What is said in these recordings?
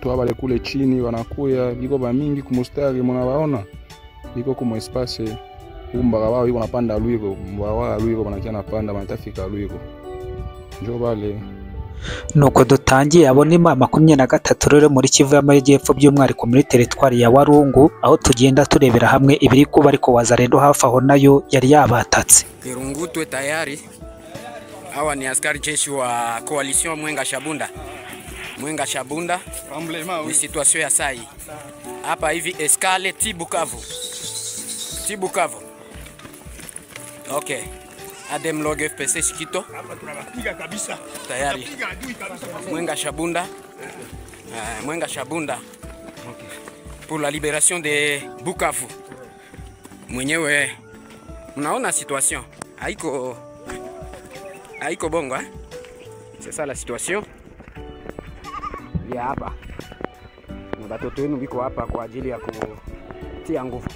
bantu abale kule chini wanakuya biko ba mingi kumustari munabaona biko ku espace umbaga wao biko napanda Lwiko mbawa Lwiko banakia napanda banatafika Lwiko njo bale nuko dutangiye abo ni 23 rero muri Kivu y'Amajyepfo by'umwihariko muri teritwari ya Walungu aho tugenda turebera hamwe ibiri kuba ariko Wazalendo hafi aho nayo yari yabatatse. Kirungutwe tayari. Hawa ni askari jeshi wa coalition Mwenga Shabunda. Mwenga Shabunda ni situation ya sai. Hapa hivi escale Tibukavu. Tibukavu. Okay. Adem log FPC Shikito. Hapa tunapiga kabisa. Tayari. Mwenga Shabunda. Mwenga Shabunda. Okay. Pour la libération de Bukavu. Mwenyewe mnaona situation. Haiko bongo hein? C'est ça la situation. Ya hapa. Watoto wenu biko hapa kwa ajili ya kutia nguvu.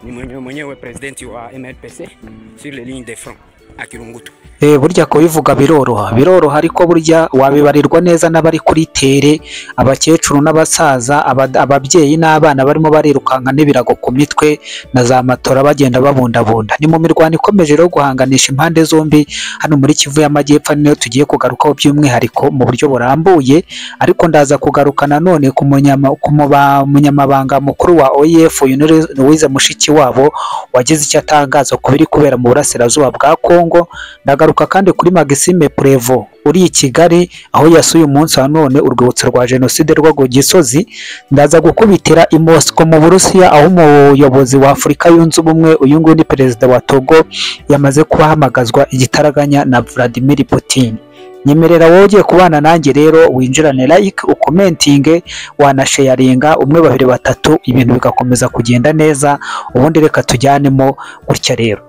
Ni mwenyewe president wa MLPC sur les lignes de front à Kirungutu. Burya ko bivuga biroroha ariko burya wabibarirwa neza n'abari kuri tere abakecuru n'abasaza ababyeyi n'abana barimo barirukanka n'ibirago ku mitwe na za matora bagenda babundabunda. Ni mu mirwano ikomeje rero guhanganisha impande zombi hano muri Kivu y'Amajyepfo niyo tugiye kugarukaho by'umwihariko mu buryo burambuye, ariko ndaza kugaruka nanone ku munyamabanga mukuru wa OEF Louise Mushikiwabo wagize icyo atangaza ku biri kubera mu burasirazuba bwa Kongo. Ndagaruka kandi kuri Maxime Prevo uri i Kigali aho yasuye umunsi wa none urwibutso rwa Jenoside rwo ku Gisozi. Ndaza gukubitira i Moscow mu Burusiya aho umuyobozi wa Afurika yunze ubumwe uyu nguyu ni perezida wa Togo yamaze kubahamagazwa igitaraganya na Vladimir Putin. Nyemerera wowe ugiye kubana nanjye rero winjirane like ukomentinge wanasharinga 1 2 3 ibintu bigakomeza kugenda neza, ubundi reka tujyanemo gutya rero.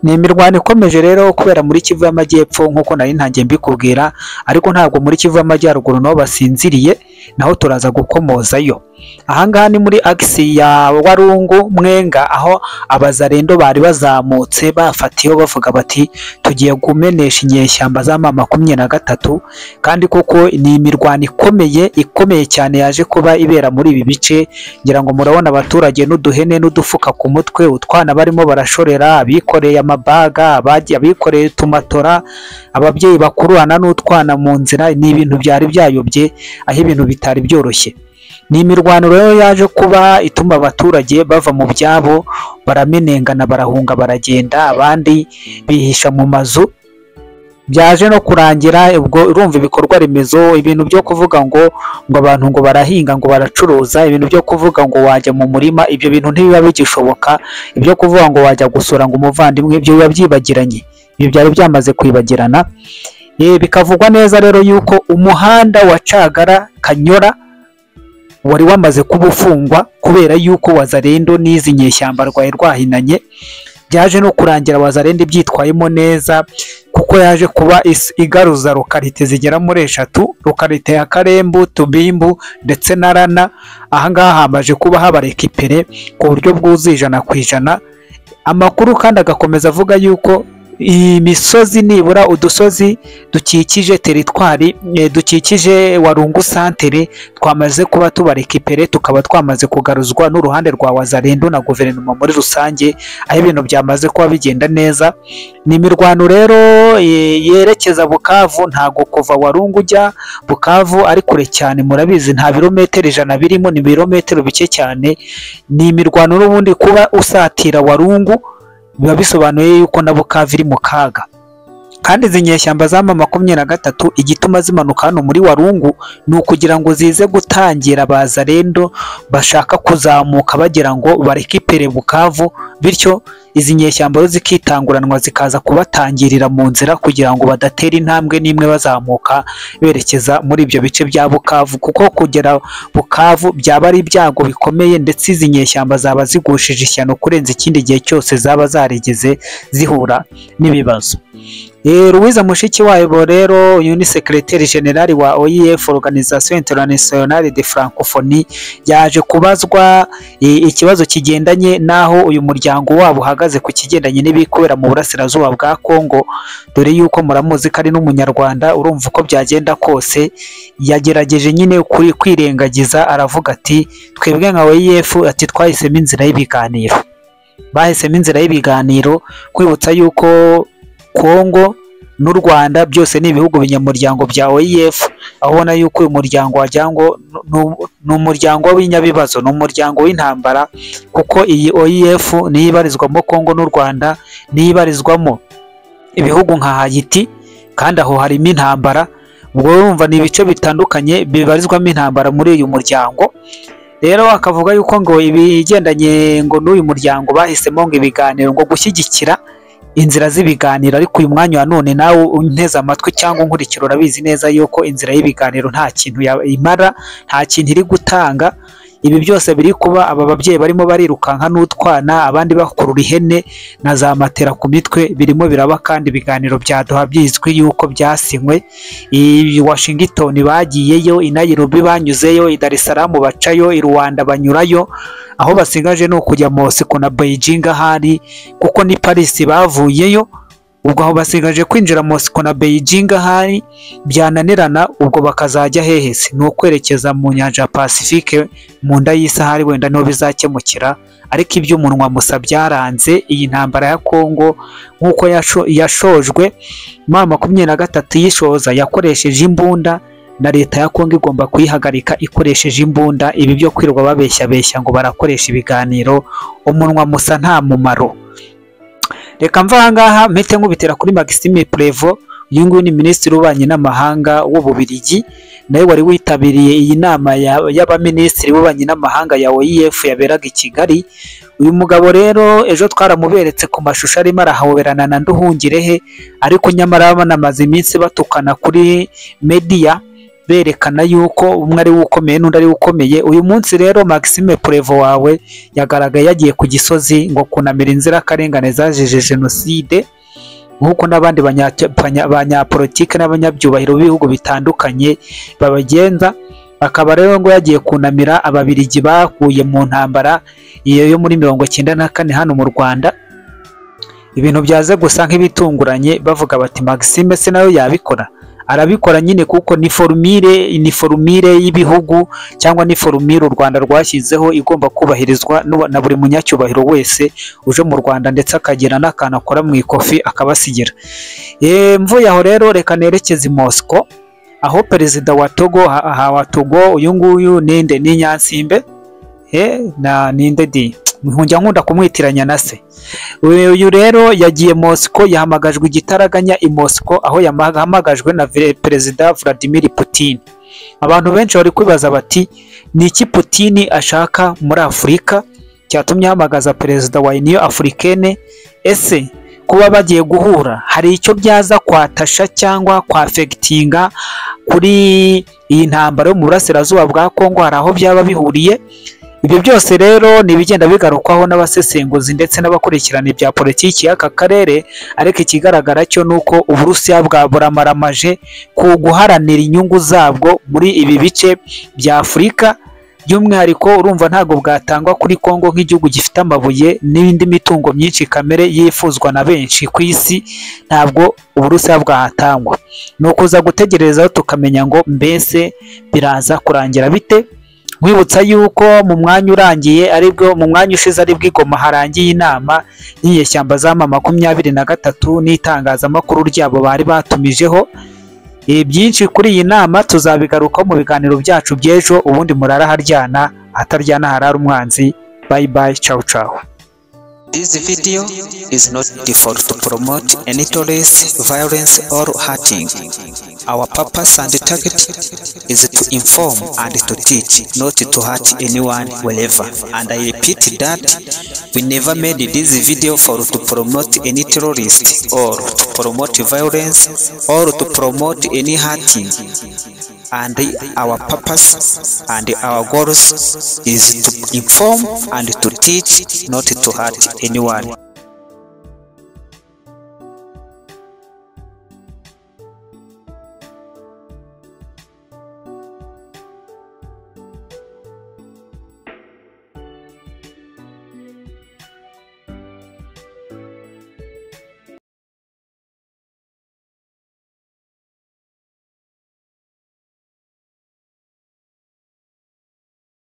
Ni imirwano ikomeje rero kubera muri Kivu y'Amajyepfo nkuko nari ntangiye mbikubwira, ariko ntabwo muri Kivu y'Amajyaruguru naho basinziriye, naho turaza gukomozayo. Ahangaha ni muri axe ya Walungu Mwenga aho Abazalendo bari bazamutse bafatiyeho bavuga bati tugiye gumenesha inyeshyamba za 23, kandi koko ni imirwano ikomeye cyane yaje kuba ibera muri ibi bice. Ngira ngo murabona abaturage n'uduhene n'udufuka ku mutwe, utwana barimo barashorera, abikoreye amabaga, abikoreye tumatora, ababyeyi bakururana n'utwana mu nzira. Ni ibintu byari byayobye aho ibintu bitari byoroshye. Ni imirwano rero yaje kuba ituma abaturage bava mu byabo baramenengana barahunga baragenda, abandi bihisha mu mazu. Byaje no kurangira ubwo urumva ibikorwa remezo, ibintu byo kuvuga ngo abantu ngo barahinga ngo baracuruza, ibintu byo kuvuga ngo wajya mu murima, ibyo bintu ntibiba bigishoboka. Ibyo kuvuga ngo wajya gusura ngo umuvandimwe, ibyo biba byibagiranye, ibyo byari byamaze kwibagirana. Bikavugwa neza rero yuko umuhanda wa Cagara Kanyora wari wamaze kubufungwa kubera yuko Wazalendo n'izi nyeshyamba rwaye rwahinanye. Byaje no kurangira Wazalendo byitwayemo neza kuko yaje kuba igaruza lokalite zigera muri 3, lokalite ya Karembu, Tubimbu ndetse na Rana. Ahangaha hamaje kuba habarekipere ku buryo bwuzuye 100%. Amakuru kandi agakomeza avuga yuko imisozi nibura udusozi dukikije teritwari dukikije Walungu santere twamaze kuba tubarekipere, tukaba twamaze kugaruzwa n'uruhande rwa Wazalendo na guverinoma muri rusange, aho ibintu byamaze kuba bigenda neza. Ni imirwano rero yerekeza Bukavu, ntago kuva Walungu ujya Bukavu ari kure cyane, murabizi nta birometero 100 birimo, ni birometero bike cyane. Ni imirwano n'ubundi kuba usatira Walungu biba bisobanuye yuko na Bukavu iri mu kaga. Kandi izi nyeshyamba za 23 igituma zimanuka hano muri Walungu ni ukugira ngo zize gutangira Abazalendo bashaka kuzamuka bagira ngo barekipere Bukavu, bityo izi nyeshyamba zikitanguranwa zikaza kubatangirira mu nzira kugira ngo badatera intambwe n'imwe bazamuka berekeza muri ibyo bice bya Bukavu, kuko kugera Bukavu byaba ari ibyago bikomeye, ndetse izi nyeshyamba zaba zigushije ishyano kurenza ikindi gihe cyose zaba zarigeze zihura n'ibibazo. Louise Mushikiwabo rero uyu ni secrétaire général wa OIF Organisation Internationale de Francophonie yaje kubazwa ikibazo kigendanye naho uyu muryango wabo uhagaze ku kigendanye n'ibikubera mu burasirazuba bwa Kongo, dore yuko muramuzi ko ari n'umunyarwanda. Urumva uko byagenda kose yagerageje nyine kuri kwirengagiza, aravuga ati twebwe nka OIF ati twahisemo inzira y'ibiganiro, bahisemo inzira y'ibiganiro, kwibutsa yuko Kongo n'u Rwanda byose ni ibihugu binyamuryango bya OIF. Abona yuko uyu muryango wajyango n'umuryango w'inyabibazo, n'umuryango w'intambara, kuko iyi OIF nibarizwamo Kongo n'u Rwanda, nibarizwamo ibihugu nka Haiti, kandi aho harimo intambara. Ubwo urumva ni ibice bitandukanye bibarizwamo intambara muri uyu muryango. Rero akavuga yuko ngo ibigendanye ngo n'uyu muryango bahisemo ngo ibiganiro, ngo gushyigikira inzira z'ibiganiro, ariko uyu mwanya wa none nawe unteze amatwi cyangwa unkurikira urabizi neza yuko inzira y'ibiganiro nta kintu imara, nta kintu iri gutanga. Ibi byose biri kuba, aba babyeyi barimo barirukanka n'utwana, abandi bakurura ihene na za matera ku mitwe, birimo biraba, kandi ibiganiro byaduha byizwi yuko byasinywe. I Washington bagiyeyo, i Nairobi banyuzeyo, i Dar es Salaam bacayo, i Rwanda banyurayo, aho basigaje no kujya Moscow na Beijing ahari, kuko ni Paris bavuyeyo. Ubwo aho basigaje kwinjira Moscow na Beijing ahari, byananirana ubwo bakazajya hehese, ni ukwerekeza mu nyanja ya Pacifique, mu nda y'isahari, wenda niho bizakemukira. Ariko iby'umunwa musa byaranze. Iyi ntambara ya Kongo nk'uko yashojwe 2023 yishoza yakoresheje imbunda, na leta ya Kongo igomba kuyihagarika ikoresheje imbunda. Ibi byo kwirwa babeshya ngo barakoresha ibiganiro, umunwa musa nta mumaro. Reka mva ahangaha mpite nkubitira kuri Maxime Prévost. Uyu nguyu ni minisitiri w'ububanyi n'amahanga w'Ububiligi, nawe wari witabiriye iyi nama y'abaminisitiri b'ububanyi n'amahanga ya OIF yaberaga i Kigali. Uyu mugabo rero ejo twaramuberetse ku mashusho arimo arahoberana na Nduhungirehe, ariko nyamara banamaze iminsi batukana kuri media, berekana yuko umwe ari ukomeye n'undi ari ukomeye. Uyu munsi rero Maxime Prévost wawe yagaragaye yagiye ku Gisozi ngo kunamira inzirakarengane zajeje jenoside, nk'uko n'abandi banyapolitike n'abanyabyubahiro b'ibihugu bitandukanye babagenza. Akaba rero ngo yagiye kunamira ababiligi bakuye mu ntambara iyo yo muri 1994 hano mu Rwanda. Ibintu byaze gusa nk'ibitunguranye, bavuga bati Maxime se nayo yabikora. Arabikora nyine kuko ni formule y'ibihugu, cyangwa ni formule u Rwanda rwashyizeho igomba kubahirizwa na buri munyacyubahiro wese uje mu Rwanda, ndetse akagira n'akantu akora mu ikofi akabasigira. Mvuye aho rero reka nerekeze i Moscow, aho perezida wa Togo uyu nguyu ninde ni Nyansimbe na ninde di nkunda kumwitiranya na se. Uyu rero yagiye Moscow, yahamagajwe igitaraganya i Moscow, aho yahamagajwe na perezida Vladimir Putin. Abantu benshi bari kwibaza bati ni iki Putin ashaka muri Afurika cyatumye ahamagaza perezida wa Union Africaine? Ese kuba bagiye guhura hari icyo byaza kwatasha cyangwa kwafectinga kuri iyi ntambara yo mu burasirazuba bwa Kongo? Hari aho byaba bihuriye? Ibyo byose rero ni bigenda bigarukwaho n'abasesenguzi ndetse n'abakurikirana ibya politiki y'aka karere, ariko ikigaragara cyo nuko Uburusiya buramaramaje ku guharanira inyungu zabwo muri ibi bice bya Afurika. By'umwihariko urumva ntago bwatangwa kuri Kongo nk'igihugu gifite amabuye n'indi mitungo myinshi kamere yifuzwa na benshi ku isi, ntabwo Uburusiya bwahatangwa. Ni ukuza gutegereza tukamenya ngo mbese biraza kurangira bite. Mwibutsa yuko mu mwanya urangiye aribwo mu mwanya ushize aribwo Goma harangiye inama y'inyeshyamba za M23 n'itangazamakuru ryabo bari batumijeho. Byinshi kuri iyi nama tuzabigaruka mu biganiro byacu by'ejo. Ubundi murara haryana, hataryana harara umwanzi. Bye bye, ciao ciao. This video is not default to promote any terrorist, violence or hurting. Our purpose and target is to inform and to teach, not to hurt anyone wherever. And I repeat that we never made this video to promote any terrorist or to promote violence or to promote any hurting. And our purpose and our goals is to inform and to teach, not to hurt anyone.